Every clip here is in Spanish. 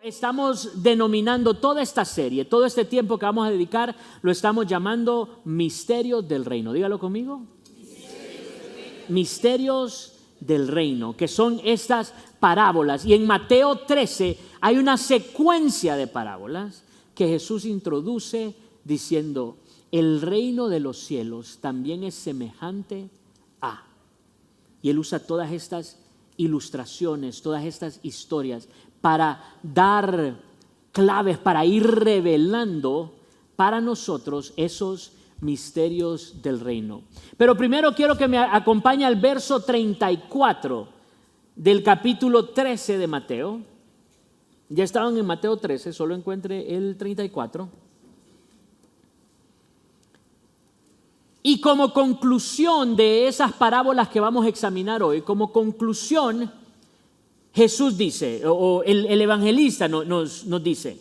Estamos denominando toda esta serie, todo este tiempo que vamos a dedicar, lo estamos llamando Misterios del Reino. Dígalo conmigo. Misterios del Reino, que son estas parábolas. Y en Mateo 13 hay una secuencia de parábolas que Jesús introduce diciendo: el reino de los cielos también es semejante a. Y él usa todas estas ilustraciones, todas estas historias para dar claves, para ir revelando para nosotros esos misterios del reino. Pero primero quiero que me acompañe al verso 34 del capítulo 13 de Mateo. Ya estaban en Mateo 13, solo encuentre el 34. Y como conclusión de esas parábolas que vamos a examinar hoy, como conclusión, Jesús dice, o el evangelista nos dice,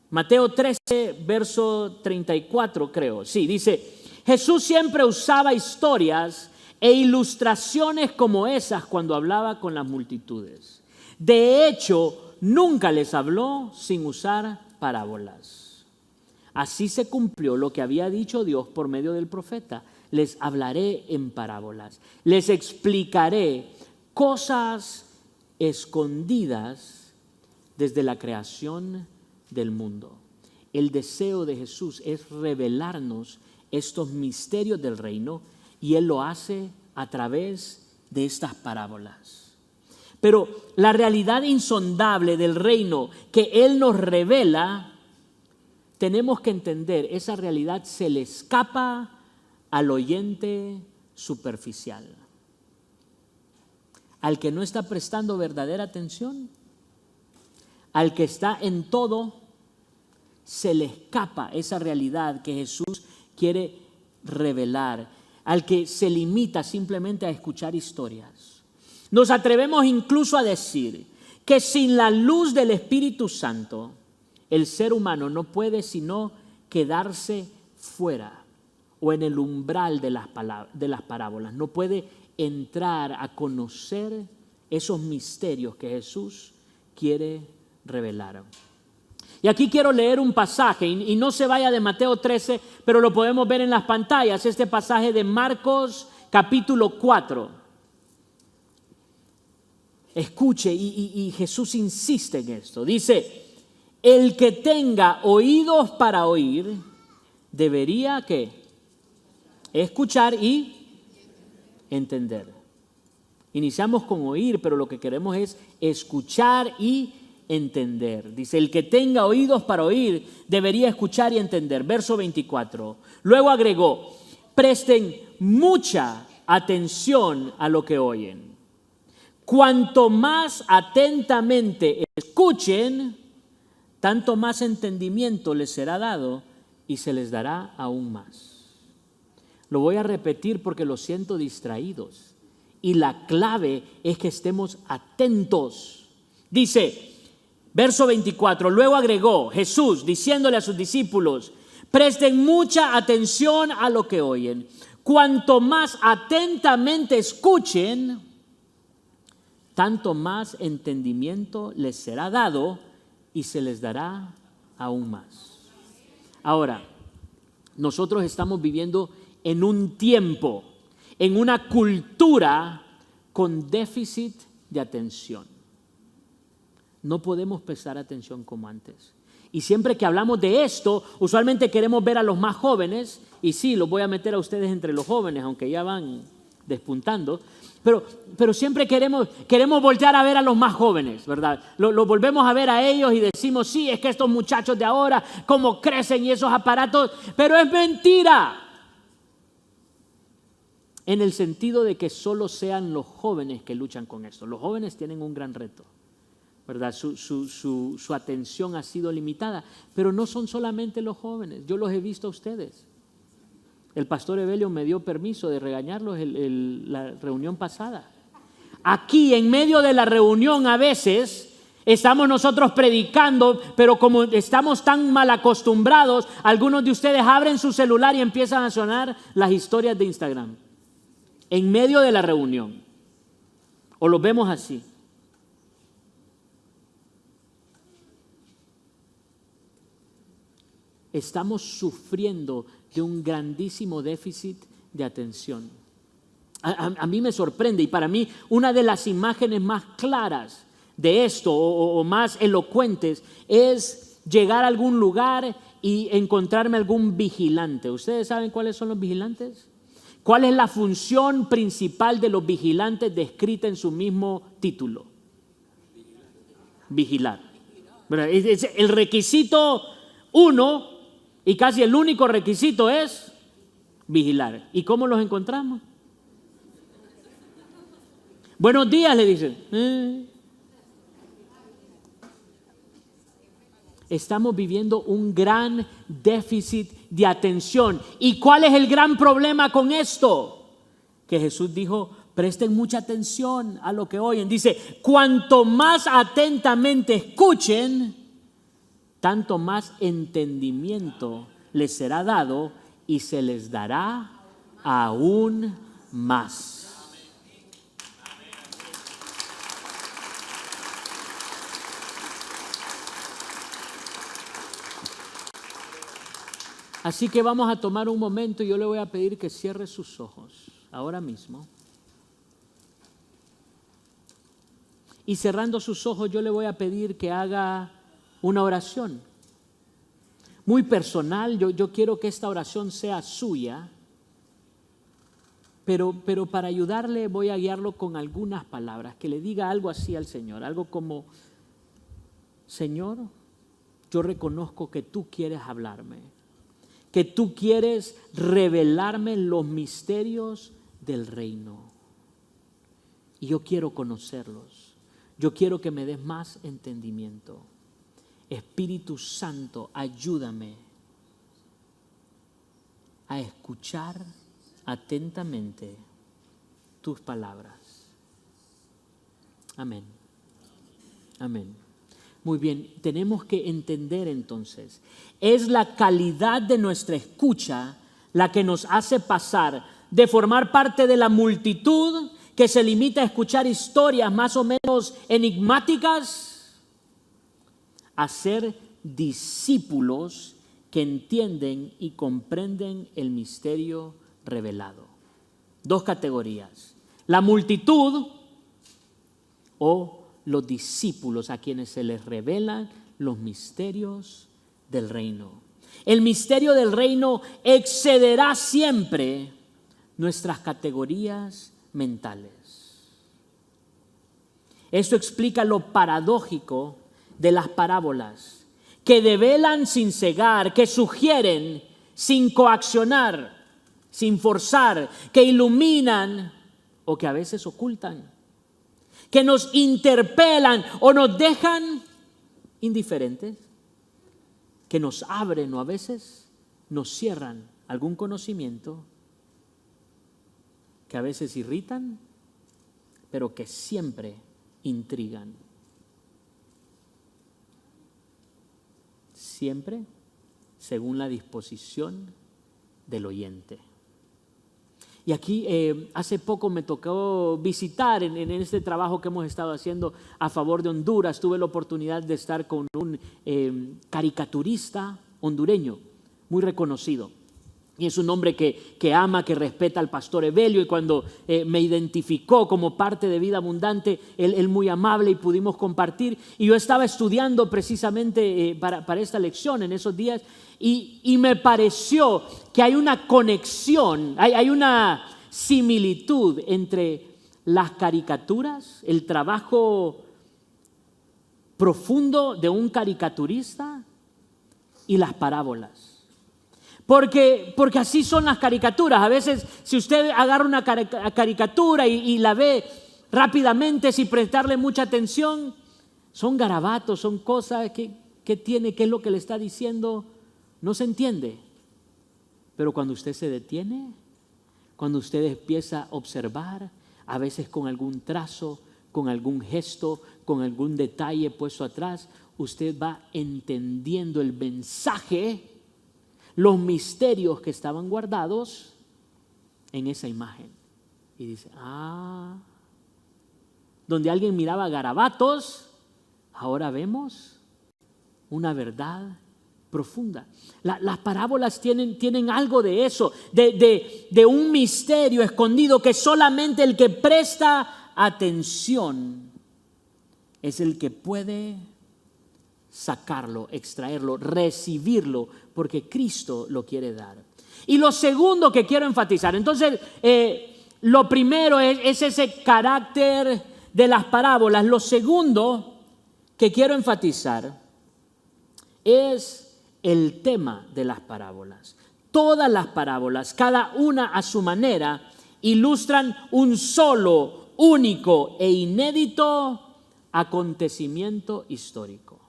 Mateo 13, verso 34 creo, sí, dice: Jesús siempre usaba historias e ilustraciones como esas cuando hablaba con las multitudes. De hecho, nunca les habló sin usar parábolas. Así se cumplió lo que había dicho Dios por medio del profeta: les hablaré en parábolas, les explicaré cosas escondidas desde la creación del mundo. El deseo de Jesús es revelarnos estos misterios del reino, y Él lo hace a través de estas parábolas. Pero la realidad insondable del reino que Él nos revela, tenemos que entender, esa realidad se le escapa al oyente superficial, al que no está prestando verdadera atención, al que está en todo. Se le escapa esa realidad que Jesús quiere revelar, al que se limita simplemente a escuchar historias. Nos atrevemos incluso a decir que sin la luz del Espíritu Santo, el ser humano no puede sino quedarse fuera o en el umbral de las parábolas. No puede entrar a conocer esos misterios que Jesús quiere revelar. Y aquí quiero leer un pasaje, y no se vaya de Mateo 13, pero lo podemos ver en las pantallas, este pasaje de Marcos capítulo 4. Escuche, y Jesús insiste en esto. Dice: el que tenga oídos para oír, debería ¿qué? Escuchar y entender. Iniciamos con oír, pero lo que queremos es escuchar y entender. Dice: el que tenga oídos para oír debería escuchar y entender. Verso 24. Luego agregó: presten mucha atención a lo que oyen. Cuanto más atentamente escuchen, tanto más entendimiento les será dado y se les dará aún más. Lo voy a repetir porque los siento distraídos, y la clave es que estemos atentos. Dice, verso 24, luego agregó Jesús diciéndole a sus discípulos: presten mucha atención a lo que oyen. Cuanto más atentamente escuchen, tanto más entendimiento les será dado y se les dará aún más. Ahora, nosotros estamos viviendo en un tiempo, en una cultura con déficit de atención. No podemos prestar atención como antes. Y siempre que hablamos de esto, usualmente queremos ver a los más jóvenes, y sí, los voy a meter a ustedes entre los jóvenes, aunque ya van despuntando, pero siempre queremos voltear a ver a los más jóvenes, ¿verdad? Lo volvemos a ver a ellos y decimos: sí, es que estos muchachos de ahora, cómo crecen y esos aparatos, pero es mentira. En el sentido de que solo sean los jóvenes que luchan con esto. Los jóvenes tienen un gran reto, ¿verdad? Su atención ha sido limitada, pero no son solamente los jóvenes. Yo los he visto a ustedes. El pastor Evelio me dio permiso de regañarlos la reunión pasada. Aquí, en medio de la reunión, a veces estamos nosotros predicando, pero como estamos tan mal acostumbrados, algunos de ustedes abren su celular y empiezan a sonar las historias de Instagram en medio de la reunión, o los vemos así. estamos sufriendo de un grandísimo déficit de atención. A mí me sorprende, y para mí una de las imágenes más claras de esto o más elocuentes es llegar a algún lugar y encontrarme algún vigilante. ¿Ustedes saben cuáles son los vigilantes? ¿Cuál es la función principal de los vigilantes descrita en su mismo título? Vigilar. Es el requisito uno y casi el único requisito es vigilar. ¿Y cómo los encontramos? Buenos días, le dicen. Estamos viviendo un gran déficit de atención. ¿Y cuál es el gran problema con esto? Que Jesús dijo, presten mucha atención a lo que oyen. Dice, cuanto más atentamente escuchen, tanto más entendimiento les será dado y se les dará aún más. Así que vamos a tomar un momento y yo le voy a pedir que cierre sus ojos ahora mismo. Y cerrando sus ojos yo le voy a pedir que haga una oración muy personal. Yo quiero que esta oración sea suya, pero para ayudarle voy a guiarlo con algunas palabras, que le diga algo así al Señor, algo como, Señor, yo reconozco que tú quieres hablarme, que tú quieres revelarme los misterios del reino. Y yo quiero conocerlos. Yo quiero que me des más entendimiento. Espíritu Santo, ayúdame a escuchar atentamente tus palabras. Amén. Amén. Muy bien, tenemos que entender entonces, es la calidad de nuestra escucha la que nos hace pasar de formar parte de la multitud que se limita a escuchar historias más o menos enigmáticas a ser discípulos que entienden y comprenden el misterio revelado. Dos categorías, la multitud o los discípulos a quienes se les revelan los misterios del reino. El misterio del reino excederá siempre nuestras categorías mentales. Esto explica lo paradójico de las parábolas, que develan sin cegar, que sugieren sin coaccionar, sin forzar, que iluminan o que a veces ocultan, que nos interpelan o nos dejan indiferentes, que nos abren o a veces nos cierran algún conocimiento, que a veces irritan, pero que siempre intrigan. Siempre según la disposición del oyente. Y aquí hace poco me tocó visitar en este trabajo que hemos estado haciendo a favor de Honduras. Tuve la oportunidad de estar con un caricaturista hondureño muy reconocido. Y es un hombre que ama, que respeta al pastor Evelio. Y cuando me identificó como parte de Vida Abundante, él muy amable y pudimos compartir. Y yo estaba estudiando precisamente para esta lección en esos días. Y me pareció que hay una conexión, hay una similitud entre las caricaturas, el trabajo profundo de un caricaturista y las parábolas. Porque así son las caricaturas. A veces si usted agarra una caricatura y la ve rápidamente sin prestarle mucha atención, son garabatos, son cosas que tiene, qué es lo que le está diciendo. No se entiende, pero cuando usted se detiene, cuando usted empieza a observar, a veces con algún trazo, con algún gesto, con algún detalle puesto atrás, usted va entendiendo el mensaje, los misterios que estaban guardados en esa imagen. Y dice, donde alguien miraba garabatos, ahora vemos una verdad profunda. Las parábolas tienen algo de eso, de un misterio escondido que solamente el que presta atención es el que puede sacarlo, extraerlo, recibirlo, porque Cristo lo quiere dar. Y lo segundo que quiero enfatizar, entonces, lo primero es ese carácter de las parábolas. Lo segundo que quiero enfatizar es el tema de las parábolas. Todas las parábolas, cada una a su manera, ilustran un solo, único e inédito acontecimiento histórico.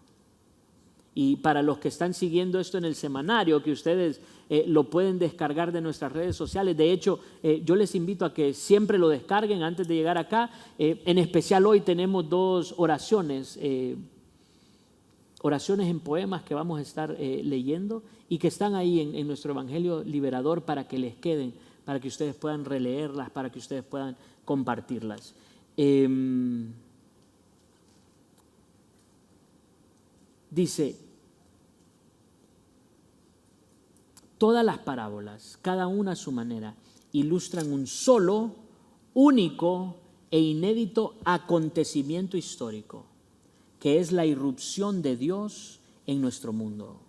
Y para los que están siguiendo esto en el semanario, que ustedes lo pueden descargar de nuestras redes sociales. De hecho, yo les invito a que siempre lo descarguen antes de llegar acá. En especial hoy tenemos 2 oraciones, oraciones en poemas que vamos a estar leyendo y que están ahí en nuestro Evangelio Liberador para que les queden, para que ustedes puedan releerlas, para que ustedes puedan compartirlas. Dice, todas las parábolas, cada una a su manera, ilustran un solo, único e inédito acontecimiento histórico, que es la irrupción de Dios en nuestro mundo.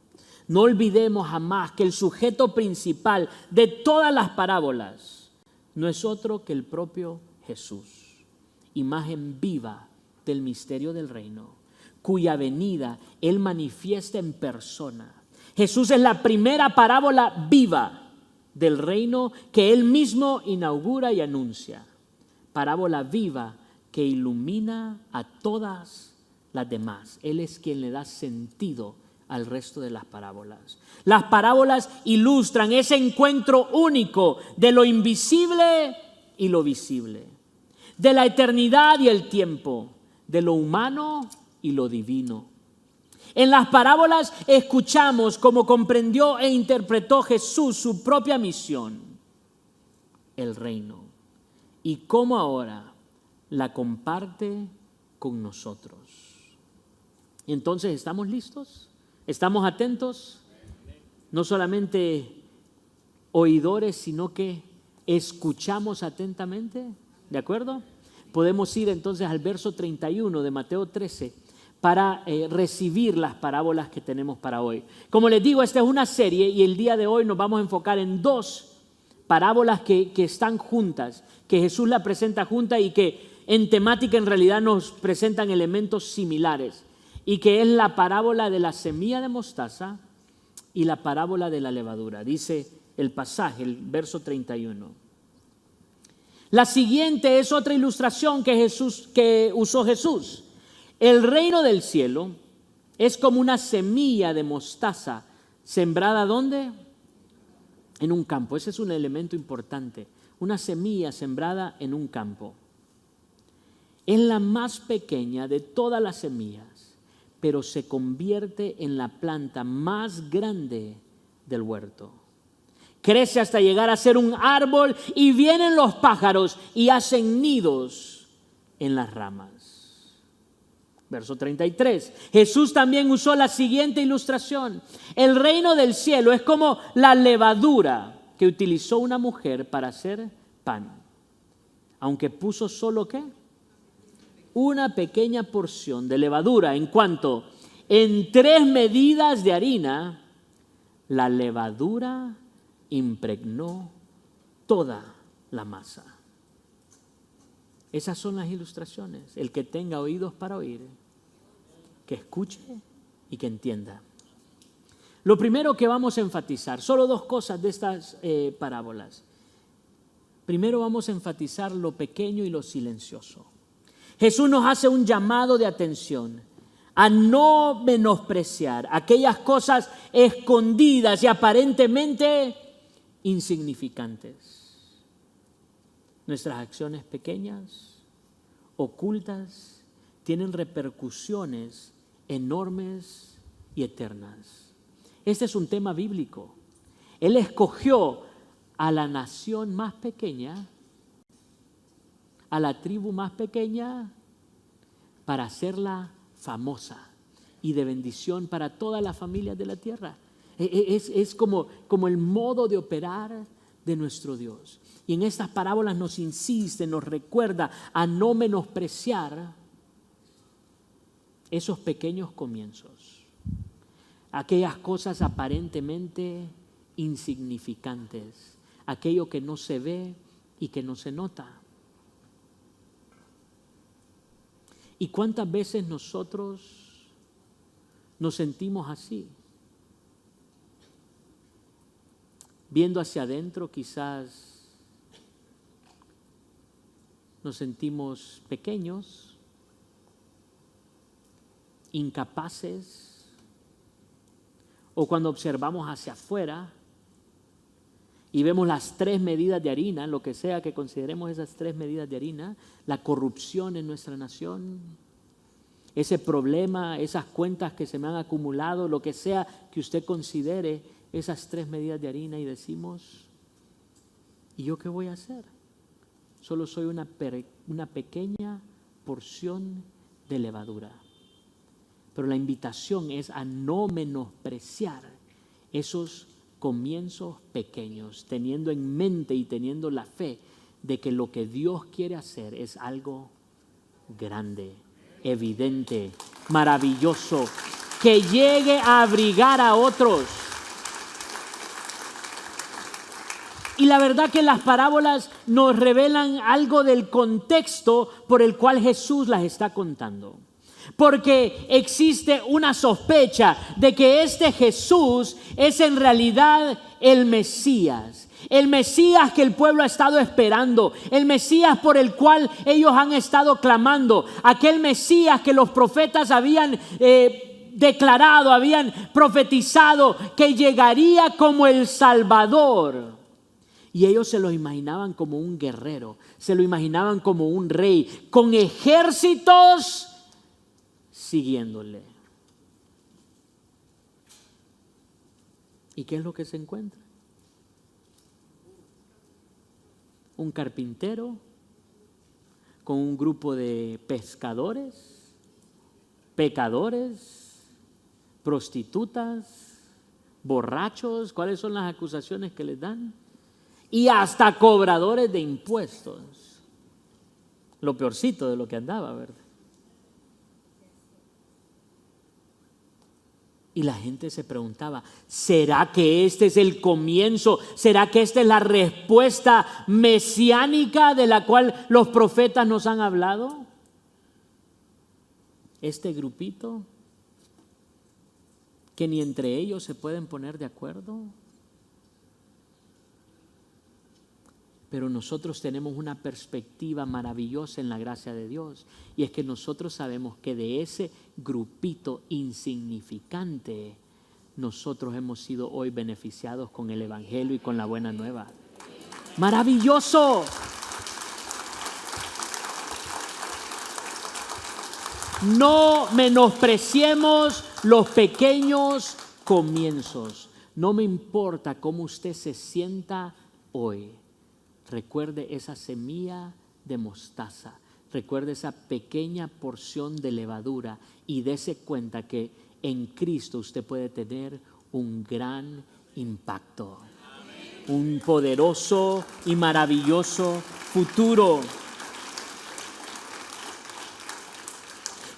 No olvidemos jamás que el sujeto principal de todas las parábolas no es otro que el propio Jesús, imagen viva del misterio del reino, cuya venida Él manifiesta en persona. Jesús es la primera parábola viva del reino que Él mismo inaugura y anuncia. Parábola viva que ilumina a todas las demás. Él es quien le da sentido al resto de las parábolas. Las parábolas ilustran ese encuentro único de lo invisible y lo visible, de la eternidad y el tiempo, de lo humano y lo divino. En las parábolas escuchamos cómo comprendió e interpretó Jesús su propia misión, el reino, y cómo ahora la comparte con nosotros. Entonces, ¿estamos listos? ¿Estamos atentos? No solamente oidores, sino que escuchamos atentamente, ¿de acuerdo? Podemos ir entonces al verso 31 de Mateo 13 para recibir las parábolas que tenemos para hoy. Como les digo, esta es una serie y el día de hoy nos vamos a enfocar en 2 parábolas que están juntas, que Jesús la presenta juntas y que en temática en realidad nos presentan elementos similares, y que es la parábola de la semilla de mostaza y la parábola de la levadura. Dice el pasaje, el verso 31. La siguiente es otra ilustración que usó Jesús. El reino del cielo es como una semilla de mostaza sembrada ¿dónde? En un campo. Ese es un elemento importante. Una semilla sembrada en un campo. Es la más pequeña de todas las semillas, pero se convierte en la planta más grande del huerto. Crece hasta llegar a ser un árbol y vienen los pájaros y hacen nidos en las ramas. Verso 33. Jesús también usó la siguiente ilustración. El reino del cielo es como la levadura que utilizó una mujer para hacer pan. Aunque puso solo ¿qué? Una pequeña porción de levadura. En cuanto en 3 medidas de harina, la levadura impregnó toda la masa. Esas son las ilustraciones. El que tenga oídos para oír, que escuche y que entienda. Lo primero que vamos a enfatizar, solo 2 cosas de estas parábolas. Primero vamos a enfatizar lo pequeño y lo silencioso. Jesús nos hace un llamado de atención a no menospreciar aquellas cosas escondidas y aparentemente insignificantes. Nuestras acciones pequeñas, ocultas, tienen repercusiones enormes y eternas. Este es un tema bíblico. Él escogió a la nación más pequeña, a la tribu más pequeña, para hacerla famosa y de bendición para todas las familias de la tierra. Es como el modo de operar de nuestro Dios. Y en estas parábolas nos insiste, nos recuerda a no menospreciar esos pequeños comienzos, aquellas cosas aparentemente insignificantes, aquello que no se ve y que no se nota. ¿Y cuántas veces nosotros nos sentimos así? Viendo hacia adentro, quizás nos sentimos pequeños, incapaces, o cuando observamos hacia afuera y vemos las 3 medidas de harina, lo que sea que consideremos esas 3 medidas de harina, la corrupción en nuestra nación, ese problema, esas cuentas que se me han acumulado, lo que sea que usted considere esas 3 medidas de harina, y decimos, ¿y yo qué voy a hacer? Solo soy una pequeña porción de levadura. Pero la invitación es a no menospreciar esos comienzos pequeños, teniendo en mente y teniendo la fe de que lo que Dios quiere hacer es algo grande, evidente, maravilloso, que llegue a abrigar a otros. Y la verdad que las parábolas nos revelan algo del contexto por el cual Jesús las está contando. Porque existe una sospecha de que este Jesús es en realidad el Mesías. El Mesías que el pueblo ha estado esperando. El Mesías por el cual ellos han estado clamando. Aquel Mesías que los profetas habían declarado, habían profetizado que llegaría como el Salvador. Y ellos se lo imaginaban como un guerrero, se lo imaginaban como un rey, con ejércitos siguiéndole. ¿Y qué es lo que se encuentra? Un carpintero con un grupo de pescadores, pecadores, prostitutas, borrachos. ¿Cuáles son las acusaciones que les dan? Y hasta cobradores de impuestos. Lo peorcito de lo que andaba, ¿verdad? Y la gente se preguntaba, ¿será que este es el comienzo? ¿Será que esta es la respuesta mesiánica de la cual los profetas nos han hablado? Este grupito que ni entre ellos se pueden poner de acuerdo. Pero nosotros tenemos una perspectiva maravillosa en la gracia de Dios. Y es que nosotros sabemos que de ese grupito insignificante, nosotros hemos sido hoy beneficiados con el Evangelio y con la buena nueva. ¡Maravilloso! No menospreciemos los pequeños comienzos. No me importa cómo usted se sienta hoy. Recuerde esa semilla de mostaza, recuerde esa pequeña porción de levadura y dése cuenta que en Cristo usted puede tener un gran impacto, un poderoso y maravilloso futuro.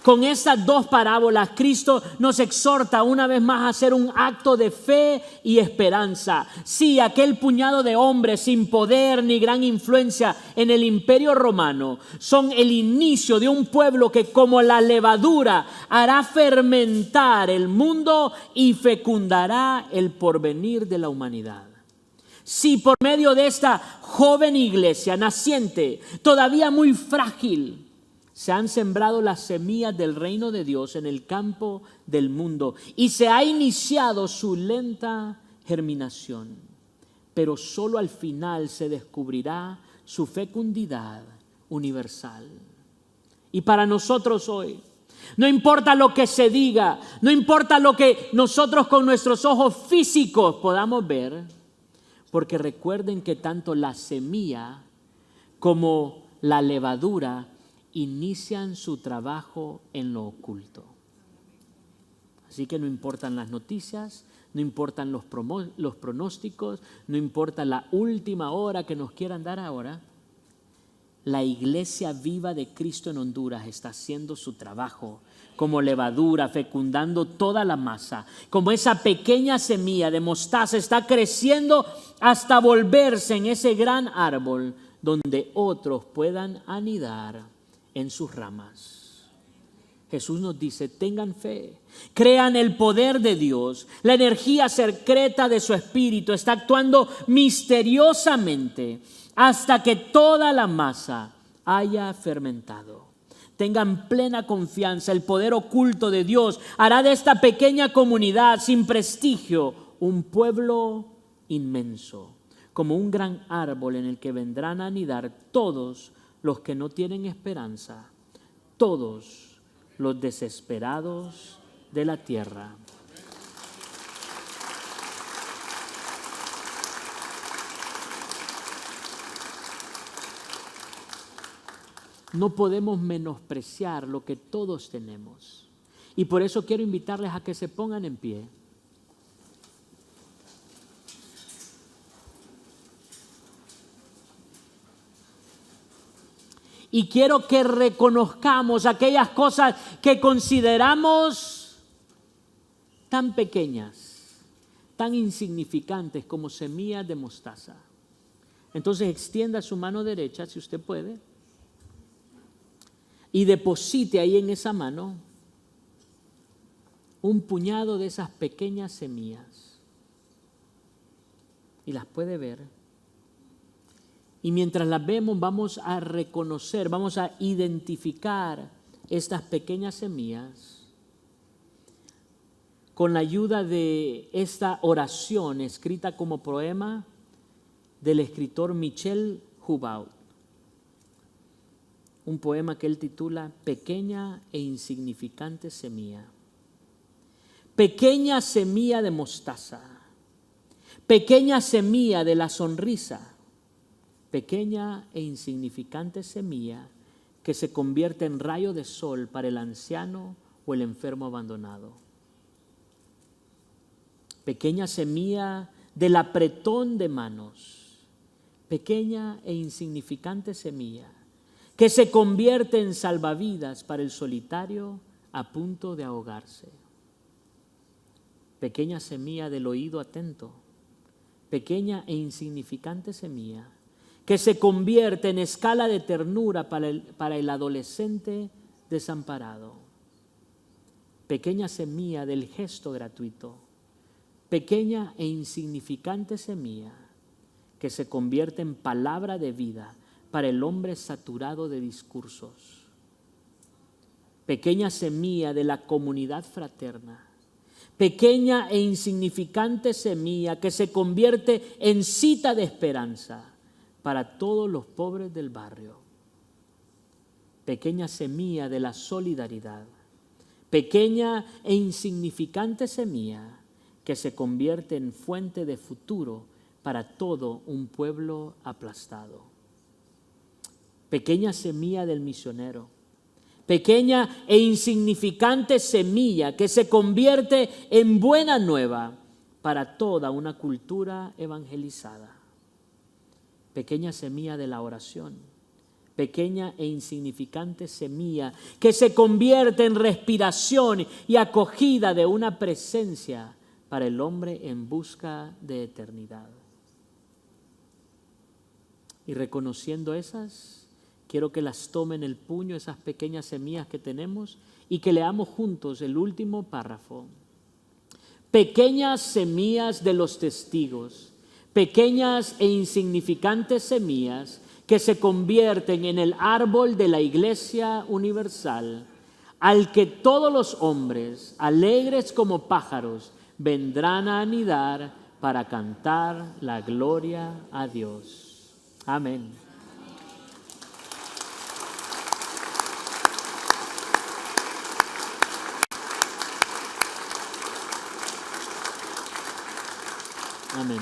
Con estas 2 parábolas, Cristo nos exhorta una vez más a hacer un acto de fe y esperanza. Sí, aquel puñado de hombres sin poder ni gran influencia en el imperio romano son el inicio de un pueblo que, como la levadura, hará fermentar el mundo y fecundará el porvenir de la humanidad. Sí, por medio de esta joven iglesia naciente, todavía muy frágil, se han sembrado las semillas del reino de Dios en el campo del mundo y se ha iniciado su lenta germinación. Pero solo al final se descubrirá su fecundidad universal. Y para nosotros hoy, no importa lo que se diga, no importa lo que nosotros con nuestros ojos físicos podamos ver, porque recuerden que tanto la semilla como la levadura inician su trabajo en lo oculto. Así que no importan las noticias, no importan los pronósticos, no importa la última hora que nos quieran dar ahora. La iglesia viva de Cristo en Honduras está haciendo su trabajo como levadura, fecundando toda la masa. Como esa pequeña semilla de mostaza está creciendo hasta volverse en ese gran árbol donde otros puedan anidar en sus ramas. Jesús nos dice, tengan fe, crean el poder de Dios. La energía secreta de su Espíritu está actuando misteriosamente hasta que toda la masa haya fermentado. Tengan plena confianza, el poder oculto de Dios hará de esta pequeña comunidad sin prestigio un pueblo inmenso, como un gran árbol en el que vendrán a anidar todos los que no tienen esperanza, todos los desesperados de la tierra. No podemos menospreciar lo que todos tenemos. Y por eso quiero invitarles a que se pongan en pie. Y quiero que reconozcamos aquellas cosas que consideramos tan pequeñas, tan insignificantes como semillas de mostaza. Entonces extienda su mano derecha, si usted puede, y deposite ahí en esa mano un puñado de esas pequeñas semillas. Y las puede ver. Y mientras las vemos vamos a reconocer, vamos a identificar estas pequeñas semillas con la ayuda de esta oración escrita como poema del escritor Michel Hubaut. Un poema que él titula Pequeña e insignificante semilla. Pequeña semilla de mostaza, pequeña semilla de la sonrisa, pequeña e insignificante semilla que se convierte en rayo de sol para el anciano o el enfermo abandonado. Pequeña semilla del apretón de manos, pequeña e insignificante semilla que se convierte en salvavidas para el solitario a punto de ahogarse. Pequeña semilla del oído atento, pequeña e insignificante semilla que se convierte en escala de ternura para el adolescente desamparado. Pequeña semilla del gesto gratuito, pequeña e insignificante semilla que se convierte en palabra de vida para el hombre saturado de discursos. Pequeña semilla de la comunidad fraterna, pequeña e insignificante semilla que se convierte en cita de esperanza para todos los pobres del barrio. Pequeña semilla de la solidaridad, pequeña e insignificante semilla que se convierte en fuente de futuro para todo un pueblo aplastado. Pequeña semilla del misionero, pequeña e insignificante semilla que se convierte en buena nueva para toda una cultura evangelizada. Pequeña semilla de la oración, pequeña e insignificante semilla que se convierte en respiración y acogida de una presencia para el hombre en busca de eternidad. Y reconociendo esas, quiero que las tomen el puño, esas pequeñas semillas que tenemos, y que leamos juntos el último párrafo. Pequeñas semillas de los testigos, pequeñas e insignificantes semillas que se convierten en el árbol de la Iglesia universal, al que todos los hombres, alegres como pájaros, vendrán a anidar para cantar la gloria a Dios. Amén. Amén.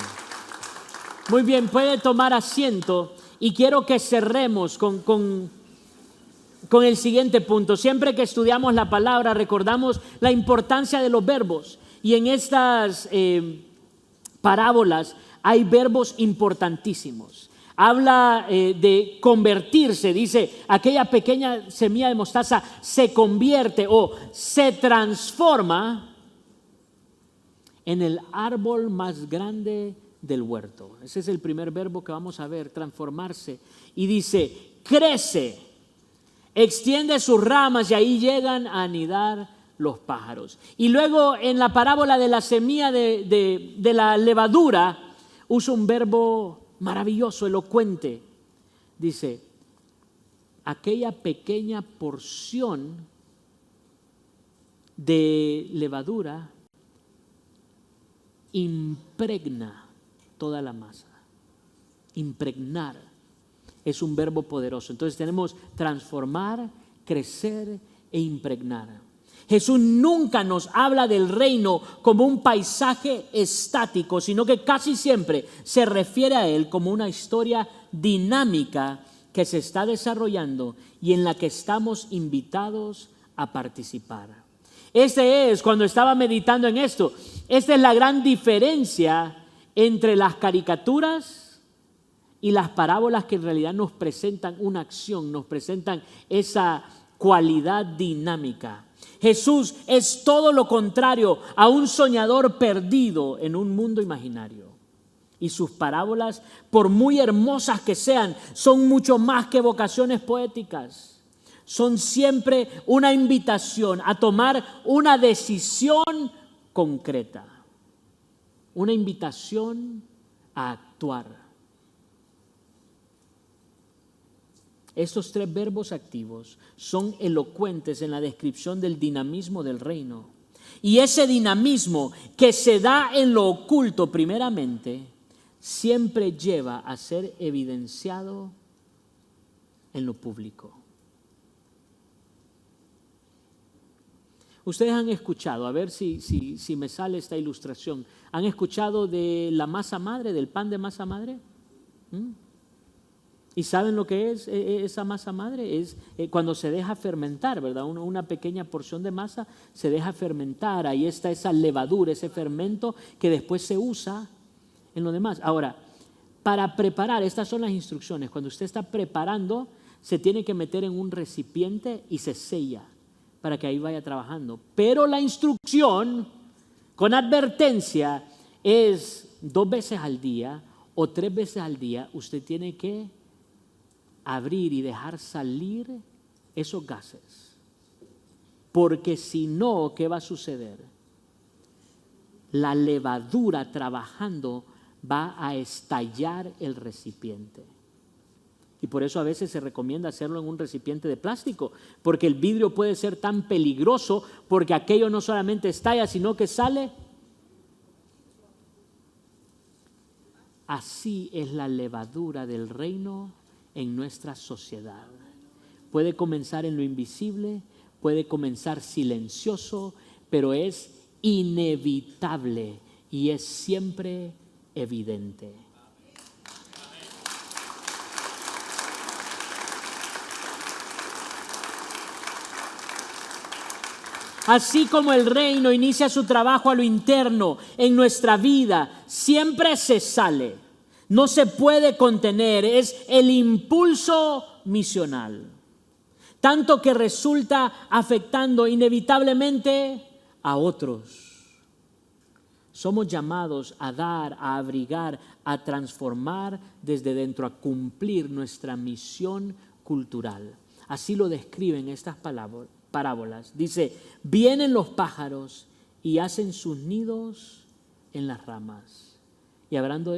Muy bien, puede tomar asiento y quiero que cerremos con con el siguiente punto. Siempre que estudiamos la palabra, recordamos la importancia de los verbos. Y en estas parábolas hay verbos importantísimos. Habla de convertirse, dice, aquella pequeña semilla de mostaza se convierte o se transforma en el árbol más grande del huerto. Ese es el primer verbo que vamos a ver, transformarse. Y dice, crece, extiende sus ramas y ahí llegan a anidar los pájaros. Y luego en la parábola de la semilla de la levadura usa un verbo maravilloso, elocuente. Dice, aquella pequeña porción de levadura impregna toda la masa. Impregnar es un verbo poderoso. Entonces tenemos transformar, crecer e impregnar. Jesús nunca nos habla del reino como un paisaje estático, sino que casi siempre se refiere a él como una historia dinámica que se está desarrollando y en la que estamos invitados a participar. Cuando estaba meditando en esto, esta es la gran diferencia entre las caricaturas y las parábolas que en realidad nos presentan una acción, nos presentan esa cualidad dinámica. Jesús es todo lo contrario a un soñador perdido en un mundo imaginario. Y sus parábolas, por muy hermosas que sean, son mucho más que vocaciones poéticas. Son siempre una invitación a tomar una decisión concreta. Una invitación a actuar. Estos tres verbos activos son elocuentes en la descripción del dinamismo del reino. Y ese dinamismo que se da en lo oculto primeramente, siempre lleva a ser evidenciado en lo público. Ustedes han escuchado, a ver si me sale esta ilustración, ¿han escuchado de la masa madre, del pan de masa madre? ¿Y saben lo que es esa masa madre? Es cuando se deja fermentar, ¿verdad? Una pequeña porción de masa se deja fermentar. Ahí está esa levadura, ese fermento que después se usa en lo demás. Ahora, para preparar, estas son las instrucciones. Cuando usted está preparando, se tiene que meter en un recipiente y se sella para que ahí vaya trabajando. Pero la instrucción, con advertencia, es 2 veces al día o 3 veces al día, usted tiene que abrir y dejar salir esos gases. Porque si no, ¿qué va a suceder? La levadura trabajando va a estallar el recipiente. Y por eso a veces se recomienda hacerlo en un recipiente de plástico, porque el vidrio puede ser tan peligroso, porque aquello no solamente estalla, sino que sale. Así es la levadura del reino en nuestra sociedad. Puede comenzar en lo invisible, puede comenzar silencioso, pero es inevitable y es siempre evidente. Así como el reino inicia su trabajo a lo interno en nuestra vida, siempre se sale. No se puede contener, es el impulso misional. Tanto que resulta afectando inevitablemente a otros. Somos llamados a dar, a abrigar, a transformar desde dentro, a cumplir nuestra misión cultural. Así lo describen estas parábolas. Dice, vienen los pájaros y hacen sus nidos en las ramas. Y hablando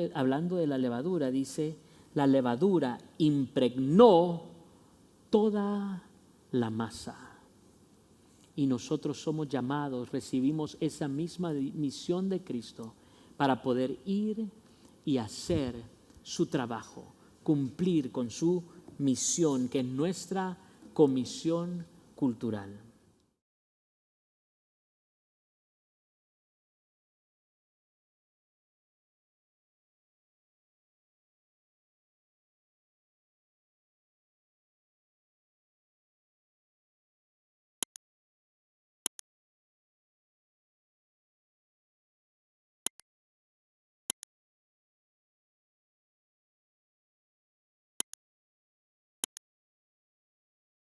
de la levadura, dice, la levadura impregnó toda la masa. Y nosotros somos llamados, recibimos esa misma misión de Cristo para poder ir y hacer su trabajo, cumplir con su misión, que es nuestra comisión cultural.